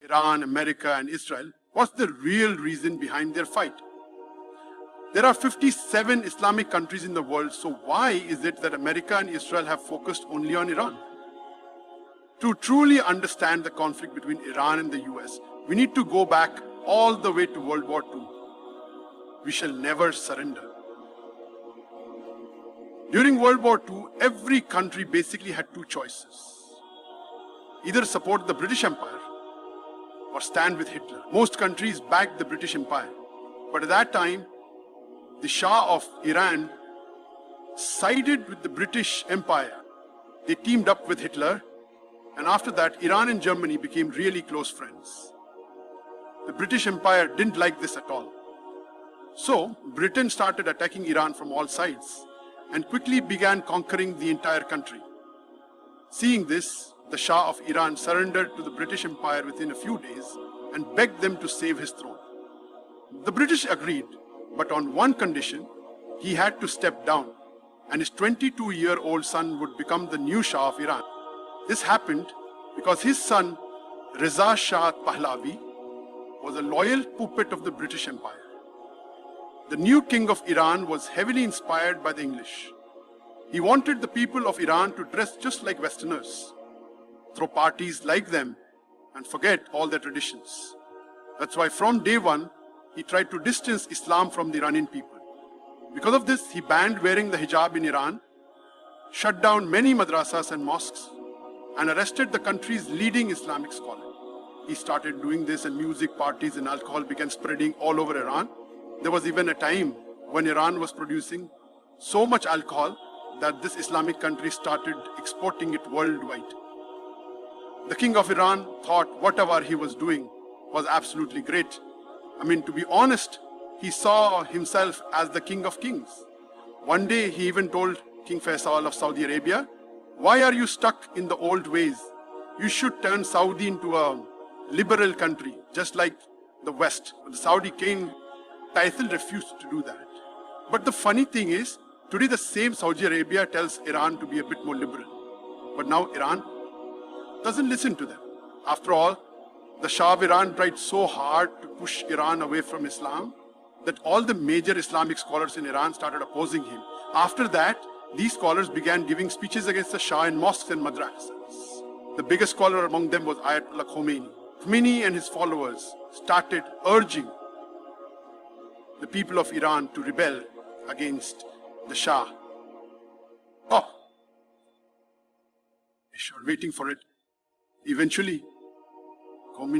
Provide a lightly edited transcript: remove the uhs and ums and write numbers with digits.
Iran, America, and Israel, what's the real reason behind their fight? There are 57 Islamic countries in the world, so why is it that America and Israel have focused only on Iran? To truly understand the conflict between Iran and the US, we need to go back all the way to World War II. We shall never surrender. During World War II, every country basically had two choices. Either support the British Empire or stand with Hitler. Most countries backed the British Empire, but at that time, the Shah of Iran sided with the British Empire. They teamed up with Hitler, and after that, Iran and Germany became really close friends. The British Empire didn't like this at all. So, Britain started attacking Iran from all sides and quickly began conquering the entire country. Seeing this, the Shah of Iran surrendered to the British Empire within a few days and begged them to save his throne. The British agreed, but on one condition: he had to step down, and his 22-year-old son would become the new Shah of Iran. This happened because his son, Reza Shah Pahlavi, was a loyal puppet of the British Empire. The new king of Iran was heavily inspired by the English. He wanted the people of Iran to dress just like Westerners, throw parties like them, and forget all their traditions. That's why from day one, he tried to distance Islam from the Iranian people. Because of this, he banned wearing the hijab in Iran, shut down many madrasas and mosques, and arrested the country's leading Islamic scholar. He started doing this, and music, parties, and alcohol began spreading all over Iran. There was even a time when Iran was producing so much alcohol that this Islamic country started exporting it worldwide. The king of Iran thought whatever he was doing was absolutely great. I mean, to be honest, he saw himself as the king of kings. One day he even told King Faisal of Saudi Arabia, "Why are you stuck in the old ways? You should turn Saudi into a liberal country, just like the West." The Saudi king Faisal refused to do that. But the funny thing is, today the same Saudi Arabia tells Iran to be a bit more liberal. But now Iran doesn't listen to them. After all, the Shah of Iran tried so hard to push Iran away from Islam that all the major Islamic scholars in Iran started opposing him. After that, these scholars began giving speeches against the Shah in mosques and madrasas. The biggest scholar among them was Ayatollah Khomeini. Khomeini and his followers started urging the people of Iran to rebel against the Shah. Oh, they were waiting for it. Eventually, Khomeini